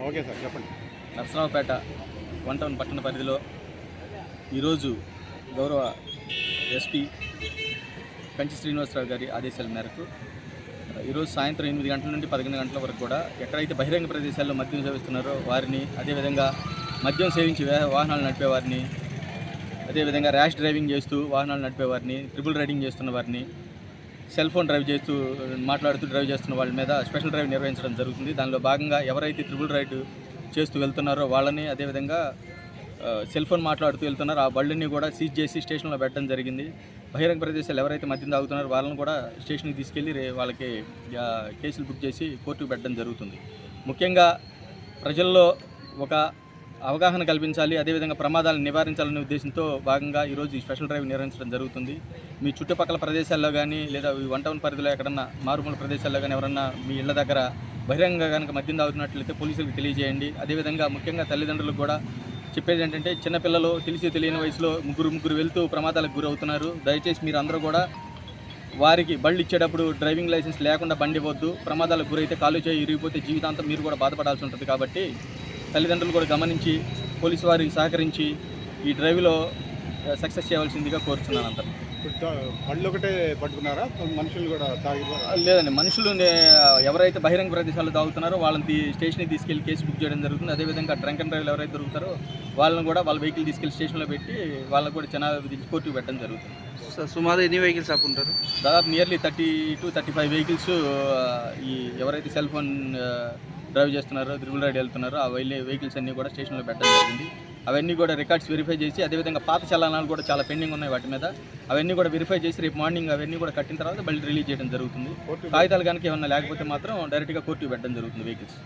Okay sir, చెప్పండి. Narasaraopet one town పట్టణ పరిధిలో ఈరోజు గౌరవ ఎస్పీ కంచి శ్రీనివాసరావు గారి ఆదేశాల మేరకు ఈరోజు సాయంత్రం 8 గంటల నుండి 11 గంటల వరకు కూడా ఎక్కడైతే బహిరంగ ప్రదేశాల్లో మద్యం సేవిస్తున్నారో వారిని, అదేవిధంగా మద్యం సేవించి వాహనాలు నడిపే వారిని, అదేవిధంగా ర్యాష్ డ్రైవింగ్ చేస్తూ వాహనాలు నడిపే వారిని, ట్రిపుల్ రైడింగ్ చేస్తున్న వారిని, సెల్ ఫోన్ డ్రైవ్ చేస్తూ మాట్లాడుతూ డ్రైవ్ చేస్తున్న వాళ్ళ మీద స్పెషల్ డ్రైవ్ నిర్వహించడం జరుగుతుంది. దానిలో భాగంగా ఎవరైతే ట్రిపుల్ రైడ్ చేస్తూ వెళ్తున్నారో వాళ్ళని, అదేవిధంగా సెల్ ఫోన్ మాట్లాడుతూ వెళ్తున్నారో ఆ బళ్ళని కూడా సీజ్ చేసి స్టేషన్లో పెట్టడం జరిగింది. బహిరంగ ప్రదేశాలు ఎవరైతే మద్యం తాగుతున్నారో వాళ్ళని కూడా స్టేషన్కి తీసుకెళ్ళి వాళ్ళకి కేసులు బుక్ చేసి కోర్టుకు పెట్టడం జరుగుతుంది. ముఖ్యంగా ప్రజల్లో ఒక అవగాహన కల్పించాలి, అదేవిధంగా ప్రమాదాలను నివారించాలనే ఉద్దేశంతో భాగంగా ఈరోజు ఈ స్పెషల్ డ్రైవ్ నిర్వహించడం జరుగుతుంది. మీ చుట్టుపక్కల ప్రదేశాల్లో కానీ లేదా ఈ వన్ టౌన్ పరిధిలో ఎక్కడన్నా మారుమూల ప్రదేశాల్లో కానీ ఎవరన్నా మీ ఇళ్ల దగ్గర బహిరంగంగా కనుక మద్యం తాగుతున్నట్లయితే పోలీసులకు తెలియజేయండి. అదేవిధంగా ముఖ్యంగా తల్లిదండ్రులకు కూడా చెప్పేది ఏంటంటే, చిన్నపిల్లలు తెలిసి తెలియని వయసులో ముగ్గురు వెళ్తూ ప్రమాదాలకు గురవుతున్నారు. దయచేసి మీరు అందరూ కూడా వారికి బళ్ళు ఇచ్చేటప్పుడు డ్రైవింగ్ లైసెన్స్ లేకుండా బండి ఇవ్వద్దు. ప్రమాదాలకు గురైతే కాలు చేయి ఇరిగిపోతే జీవితాంతం మీరు కూడా బాధపడాల్సి ఉంటుంది. కాబట్టి తల్లిదండ్రులు కూడా గమనించి పోలీసు వారికి సహకరించి ఈ డ్రైవ్లో సక్సెస్ చేయవలసిందిగా కోరుతున్నాను అందరూ. బళ్ళు ఒకటే పట్టుకున్నారా, మనుషులు కూడా లేదండి, మనుషులు ఎవరైతే బహిరంగ ప్రదేశాల్లో తాగుతున్నారో వాళ్ళని స్టేషన్కి తీసుకెళ్లి కేసు బుక్ చేయడం జరుగుతుంది. అదేవిధంగా డ్రంక్ అండ్ డ్రైవ్లు ఎవరైతే దొరుకుతారో వాళ్ళని కూడా వాళ్ళ వెహికల్ తీసుకెళ్లి స్టేషన్లో పెట్టి వాళ్ళకు కూడా చిన్న విధించి కోర్టుకు పెట్టడం జరుగుతుంది. సుమారు ఎన్ని వెహికల్స్ ఆపుంటారు? దాదాపు నియర్లీ 30 to 35 వెహికల్స్ ఈ ఎవరైతే సెల్ ఫోన్ డ్రైవ్ చేస్తున్నారో, ట్రిపుల్ రైడ్ వెళ్తున్నారో ఆ వెహికల్స్ అన్నీ కూడా స్టేషన్లో పెట్టడం జరిగింది. అవన్నీ కూడా రికార్డ్స్ వెరిఫై చేసి, అదేవిధంగా పాత చలానాలు కూడా చాలా పెండింగ్ ఉన్నాయి వాటి మీద, అవన్నీ కూడా వెరిఫై చేసి రేపు మార్నింగ్ అవన్నీ కూడా కట్టిన తర్వాత మళ్ళీ రిలీజ్ చేయడం జరుగుతుంది. కాగితాలు కనుక ఏమన్నా లేకపోతే మాత్రం డైరెక్ట్గా కోర్టుకు పెట్టడం జరుగుతుంది వెహికల్స్.